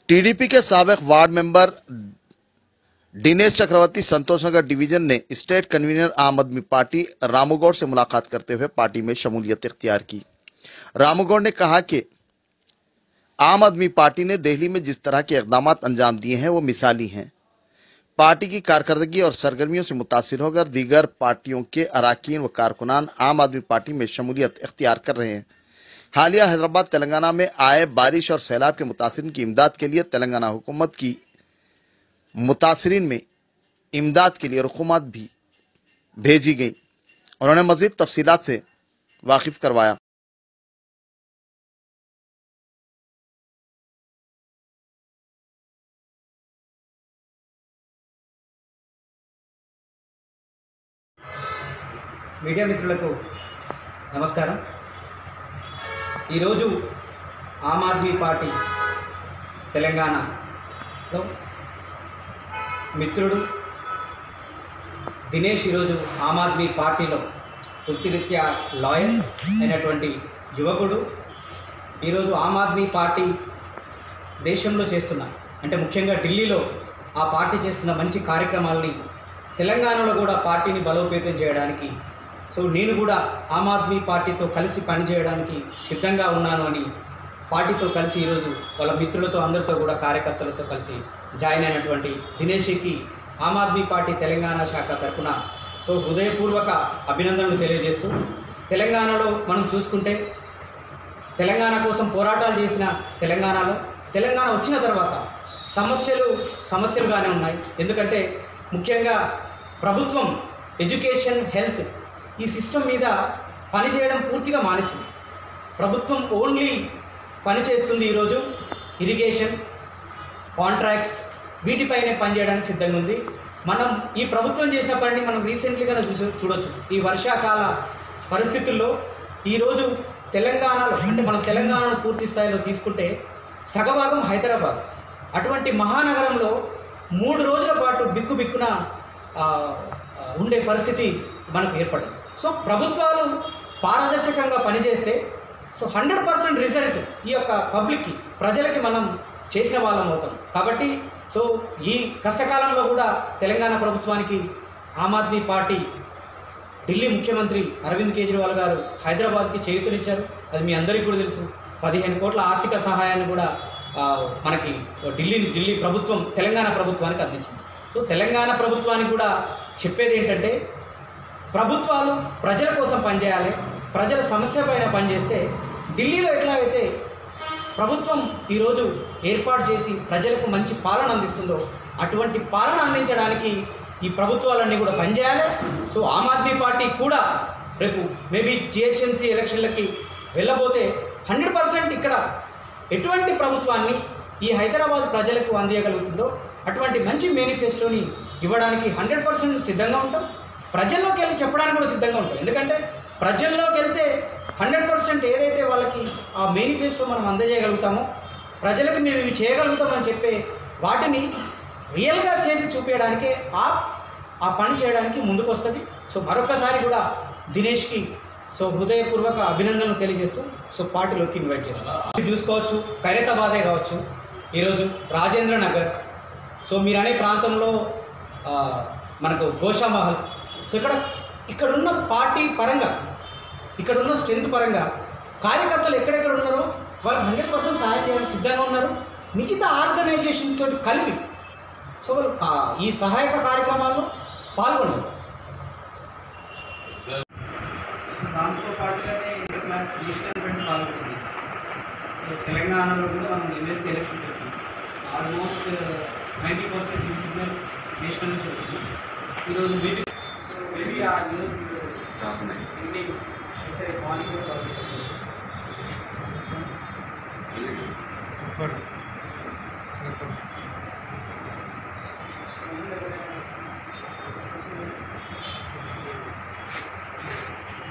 TDP के साबिक ward member Dinesh चक्रवर्ती Santoshnagar division ने स्टेट कन्वीनर आम आदमी पार्टी रामूगौड़ से मुलाकात करते हुए पार्टी में शमूलियत इख्तियार की। रामूगौड़ ने कहा कि आम आदमी पार्टी ने दिल्ली में जिस तरह के इकदाम अंजाम दिए हैं वो मिसाली हैं। पार्टी की कारकर्दगी और सरगर्मियों से मुतासिर होकर दीगर पार्टियों के अरकान व कारकुनान आम आदमी पार्टी में शमूलियत इख्तियार कर रहे हैं। हालिया हैदराबाद तेलंगाना में आए बारिश और सैलाब के मुतासिरीन की इमदाद के लिए तेलंगाना हुकूमत की मुतासिरीन में इमदाद के लिए रकूमत भी भेजी गई। उन्होंने मजीद तफसीलात से वाकिफ करवाया। మీడియా మిత్రులకు నమస్కారం। ఈరోజు ఆమ్ ఆద్మీ పార్టీ తెలంగాణలో మిత్రుడు దినేష్ ఈరోజు ఆమ్ ఆద్మీ పార్టీలో వృత్తిరీత్యా లాయర్ అయినటువంటి యువకుడు ఈరోజు ఆమ్ ఆద్మీ పార్టీ దేశంలో చేస్తున్న అంటే ముఖ్యంగా ఢిల్లీలో ఆ పార్టీ చేస్తున్న మంచి కార్యక్రమాలని తెలంగాణలో కూడా పార్టీని బలోపేతం చేయడానికి నేను కూడా ఆమ్ ఆద్మీ పార్టీతో కలిసి పనిచేయడానికి సిద్ధంగా ఉన్నాను అని పార్టీతో కలిసి ఈరోజు వాళ్ళ మిత్రులతో అందరితో కూడా కార్యకర్తలతో కలిసి జాయిన్ అయినటువంటి దినేష్కి ఆమ్ ఆద్మీ పార్టీ తెలంగాణ శాఖ తరఫున హృదయపూర్వక అభినందనలు తెలియజేస్తూ, తెలంగాణలో మనం చూసుకుంటే తెలంగాణ కోసం పోరాటాలు చేసిన తెలంగాణ వచ్చిన తర్వాత సమస్యలుగానే ఉన్నాయి। ఎందుకంటే ముఖ్యంగా ప్రభుత్వం ఎడ్యుకేషన్ హెల్త్ ఈ సిస్టమ్ మీద పనిచేయడం పూర్తిగా మానేసింది। ప్రభుత్వం ఓన్లీ పని చేస్తుంది ఈరోజు ఇరిగేషన్ కాంట్రాక్ట్స్ వీటిపైనే పనిచేయడానికి సిద్ధంగా ఉంది। మనం ఈ ప్రభుత్వం చేసిన పనిని మనం రీసెంట్లీగానే చూడొచ్చు। ఈ వర్షాకాల పరిస్థితుల్లో ఈరోజు తెలంగాణలో అంటే మనం తెలంగాణను పూర్తి స్థాయిలో తీసుకుంటే సగభాగం హైదరాబాద్, అటువంటి మహానగరంలో 3 రోజుల పాటు బిక్కున ఉండే పరిస్థితి మనకు ఏర్పడింది। ప్రభుత్వాలు పారదర్శకంగా పనిచేస్తే 100% రిజల్ట్ ఈ యొక్క పబ్లిక్కి ప్రజలకి మనం చేసిన వాళ్ళం అవుతాం। కాబట్టి ఈ కష్టకాలంలో కూడా తెలంగాణ ప్రభుత్వానికి ఆమ్ ఆద్మీ పార్టీ ఢిల్లీ ముఖ్యమంత్రి అరవింద్ కేజ్రీవాల్ గారు హైదరాబాద్కి చేయూతనిచ్చారు। అది మీ అందరికీ కూడా తెలుసు। 15 కోట్ల ఆర్థిక సహాయాన్ని కూడా మనకి ఢిల్లీ ప్రభుత్వం తెలంగాణ ప్రభుత్వానికి అందించింది। తెలంగాణ ప్రభుత్వానికి కూడా చెప్పేది ఏంటంటే ప్రభుత్వాలు ప్రజల కోసం పనిచేయాలి, ప్రజల సమస్య పైన పనిచేస్తే ఢిల్లీలో ఎట్లా అయితే ప్రభుత్వం ఈరోజు ఏర్పాటు చేసి ప్రజలకు మంచి పాలన అందిస్తుందో అటువంటి పాలన అందించడానికి ఈ ప్రభుత్వాలన్నీ కూడా పనిచేయాలి। ఆమ్ ఆద్మీ పార్టీ కూడా రేపు మేబీ జిహెచ్ఎంసీ ఎలక్షన్లకి వెళ్ళబోతే 100% ఇక్కడ ఎటువంటి ప్రభుత్వాన్ని ఈ హైదరాబాద్ ప్రజలకు అందియగలుగుతుందో అటువంటి మంచి మేనిఫెస్టోని ఇవ్వడానికి 100% సిద్ధంగా ఉంటాం। ప్రజల్లోకి వెళ్ళి చెప్పడానికి కూడా సిద్ధంగా ఉంటాం। ఎందుకంటే ప్రజల్లోకి వెళ్తే 100% ఏదైతే వాళ్ళకి ఆ మేనిఫెస్టో మనం అందజేయగలుగుతామో, ప్రజలకు మేము ఇవి చేయగలుగుతామని చెప్పే వాటిని రియల్గా చేసి చూపించడానికే ఆ పని చేయడానికి ముందుకు వస్తుంది। మరొకసారి కూడా దినేష్కి హృదయపూర్వక అభినందనలు తెలియజేస్తూ పార్టీలోకి ఇన్వైట్ చేస్తాం। చూసుకోవచ్చు, ఖైరతాబాదే కావచ్చు, ఈరోజు రాజేంద్ర నగర్, మీరు అనే ప్రాంతంలో మనకు గోషామహల్, ఇక్కడున్న పార్టీ పరంగా ఇక్కడున్న స్ట్రెంత్ పరంగా కార్యకర్తలు ఎక్కడెక్కడ ఉన్నారో వాళ్ళు 100% సహాయం చేయడానికి సిద్ధంగా ఉన్నారు। మిగతా ఆర్గనైజేషన్స్ తోటి కలిపి వాళ్ళు ఈ సహాయక కార్యక్రమాల్లో పాల్గొన్నారు। దాంతో పాటుగానే ఈస్టర్న్ ఫ్రెండ్స్ పాల్గొస్తుంది। తెలంగాణలో కూడా మనం ఎమ్మెల్సీ ఎలక్షన్ పెట్టాం। ఆల్మోస్ట్ 90% ఈ సిగ్నల్ నేషనల్ నుంచి వచ్చింది। ఈరోజు మేబీ ఆ న్యూస్ ఈవినింగ్ అయితే మార్నింగ్ కూడా వస్తుంది।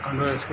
కండోలెన్స్